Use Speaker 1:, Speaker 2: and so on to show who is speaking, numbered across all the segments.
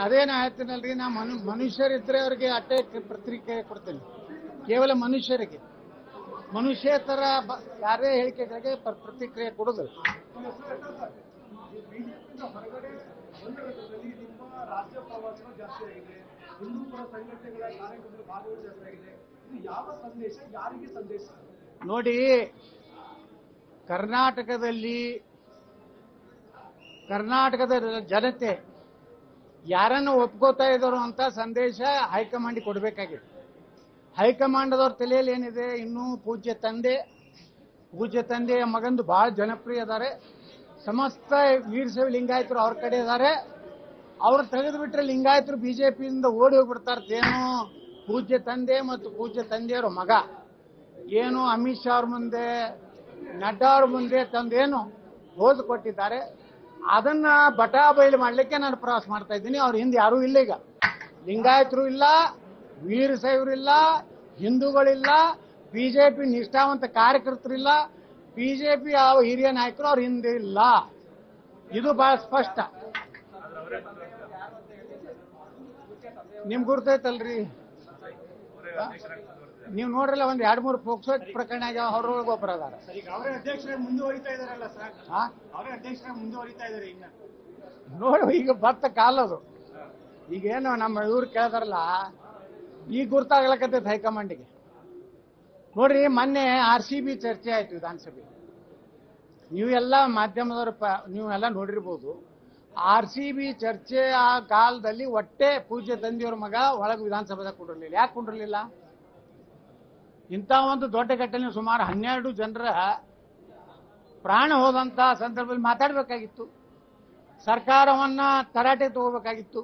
Speaker 1: ಅದೇನ ಹೇಳ್ತೀನಲ್ರಿ, ನಾ ಮನುಷ್ಯರಿದ್ರೆ ಅವ್ರಿಗೆ ಅಟ್ಟೆ ಪ್ರತಿಕ್ರಿಯೆ ಕೊಡ್ತೇನೆ. ಕೇವಲ ಮನುಷ್ಯರಿಗೆ, ಮನುಷ್ಯೇತರ ಯಾರೇ ಹೇಳಿಕೆಗಳಿಗೆ ಪ್ರತಿಕ್ರಿಯೆ ಕೊಡುದು.
Speaker 2: ರಾಜ್ಯ ಪ್ರವಾಸ ಜಾಸ್ತಿ ಆಗಿದೆ, ಹಿಂದೂ ಪರ ಸಂಘಟನೆಗಳ ಕಾರ್ಯಕ್ರಮದಲ್ಲಿ ಭಾಗವಹಿಸಿ ಜಾಸ್ತಿ ಆಗಿದೆ. ಇದು ಯಾವ ಸಂದೇಶ, ಯಾರಿಗೆ ಸಂದೇಶ?
Speaker 1: ನೋಡಿ, ಕರ್ನಾಟಕದ ಜನತೆ ಯಾರನ್ನು ಒಪ್ಕೋತಾ ಇದ್ರು ಅಂತ ಸಂದೇಶ ಹೈಕಮಾಂಡ್ ಕೊಡಬೇಕಾಗಿದೆ. ಹೈಕಮಾಂಡದವ್ರ ತಲೆಯಲ್ಲಿ ಏನಿದೆ, ಇನ್ನೂ ಪೂಜ್ಯ ತಂದೆಯ ಮಗಂದು ಬಹಳ ಜನಪ್ರಿಯ ಇದ್ದಾರೆ. ಸಮಸ್ತ ವೀರಶೈವ ಲಿಂಗಾಯತರು ಅವ್ರ ಕಡೆ ಇದ್ದಾರೆ. ಅವ್ರು ತೆಗೆದು ಬಿಟ್ರೆ ಲಿಂಗಾಯತರು ಬಿಜೆಪಿಯಿಂದ ಓಡಿ ಹೋಗ್ಬಿಡ್ತಾರೇನು. ಪೂಜ್ಯ ತಂದೆ ಮತ್ತು ಪೂಜ್ಯ ತಂದೆಯವರ ಮಗ ಏನು ಅಮಿತ್ ಶಾ ಅವ್ರ ಮುಂದೆ, ನಡ್ಡಾ ಅವ್ರ ಮುಂದೆ ತಂದೇನು ಓದು ಕೊಟ್ಟಿದ್ದಾರೆ, ಅದನ್ನ ಬಟಾ ಬಯಲು ಮಾಡಲಿಕ್ಕೆ ನಾನು ಪ್ರವಾಸ ಮಾಡ್ತಾ ಇದ್ದೀನಿ. ಅವ್ರ ಹಿಂದೆ ಯಾರೂ ಇಲ್ಲ. ಈಗ ಲಿಂಗಾಯತರು ಇಲ್ಲ, ವೀರಶೈವರು ಇಲ್ಲ, ಹಿಂದೂಗಳಿಲ್ಲ, ಬಿಜೆಪಿ ನಿಷ್ಠಾವಂತ ಕಾರ್ಯಕರ್ತರಿಲ್ಲ, ಬಿಜೆಪಿ ಯಾವ ಹಿರಿಯ ನಾಯಕರು ಅವ್ರ ಹಿಂದೆ ಇಲ್ಲ. ಇದು ಬಹಳ ಸ್ಪಷ್ಟ. ನಿಮ್ಗೆ ಗುರ್ತೈತಲ್ರಿ, ನೀವು ನೋಡ್ರಲ್ಲ, ಒಂದ್ 2-3 ಪೋಕ್ಸೋ ಪ್ರಕರಣ ಆಗ್ಯಾವ, ಅವ್ರೊಳಗೆ ಒಬ್ಬರ ಅದಾರ.
Speaker 2: ಅವರೇ ಅಧ್ಯಕ್ಷರಾಗಿ ಮುಂದುವರಿತಾ ಇದಾರಲ್ಲ ಸರ್, ಅವರೇ ಅಧ್ಯಕ್ಷರಾಗಿ ಮುಂದುವರಿತಾ ಇದಾರೆ. ಈಗ
Speaker 1: ನೋಡು, ಈಗ ಬತ್ತ ಕಾಲದು. ಈಗೇನು ನಮ್ಮ ಇವ್ರು ಕೇಳಿದಾರಲ್ಲ, ಈಗ ಗುರ್ತಾಗ್ಲಕತ್ತೈತೆ ಹೈಕಮಾಂಡಿಗೆ. ನೋಡ್ರಿ, ಮೊನ್ನೆ RCB ಚರ್ಚೆ ಆಯ್ತು ವಿಧಾನಸಭೆ. ನೀವೆಲ್ಲ ಮಾಧ್ಯಮದವ್ರ ನೀವೆಲ್ಲ ನೋಡಿರ್ಬೋದು. RCB ಚರ್ಚೆ ಆ ಕಾಲದಲ್ಲಿ ಒಟ್ಟೆ ಪೂಜ್ಯ ತಂದೆಯವ್ರ ಮಗ ಒಳಗೆ ವಿಧಾನಸಭೆದಾಗ ಕುಂಡಿರ್ಲಿಲ್ಲ. ಯಾಕೆ ಕುಂಡಿರ್ಲಿಲ್ಲ? ಇಂಥ ಒಂದು ದೊಡ್ಡ ಘಟನೆ, ಸುಮಾರು 12 ಜನರ ಪ್ರಾಣ ಹೋದಂತ ಸಂದರ್ಭದಲ್ಲಿ ಮಾತಾಡಬೇಕಾಗಿತ್ತು. ಸರ್ಕಾರವನ್ನ ತರಾಟೆ ತಗೋಬೇಕಾಗಿತ್ತು.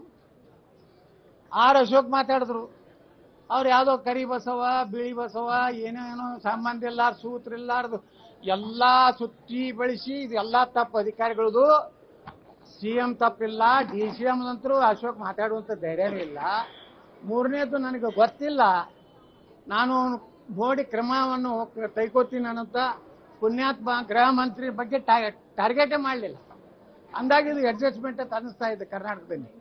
Speaker 1: ಅಶೋಕ್ ಮಾತಾಡಿದ್ರು. ಅವ್ರು ಯಾವುದೋ ಕರಿ ಬಸವ, ಬಿಳಿ ಬಸವ, ಏನೇನೋ ಸಂಬಂಧ ಇಲ್ಲ, ಸೂತ್ರ ಇಲ್ಲಾರ್ದು ಎಲ್ಲಾ ಸುತ್ತಿ ಬೆಳೆಸಿ ಇದೆಲ್ಲ ತಪ್ಪು ಅಧಿಕಾರಿಗಳದು. CM ತಪ್ಪಿಲ್ಲ, DCM ಅಂತರೂ ಅಶೋಕ್ ಮಾತಾಡುವಂತ ಧೈರ್ಯನೂ ಇಲ್ಲ. ಮೂರನೇದು ನನಗೆ ಗೊತ್ತಿಲ್ಲ, ನಾನು ನೋಡಿ ಕ್ರಮವನ್ನು ಕೈಗೊಳ್ತೀನಿ ಅನ್ನೋಂಥ ಪುಣ್ಯಾತ್ಮ ಗೃಹ ಮಂತ್ರಿ ಬಗ್ಗೆ ಟಾರ್ಗೆಟೇ ಮಾಡಲಿಲ್ಲ. ಅಂದಾಗಿದ್ದು ಅಡ್ಜಸ್ಟ್ಮೆಂಟ್ ಅಂತ ಅನಿಸ್ತಾ ಇದೆ ಕರ್ನಾಟಕದಲ್ಲಿ.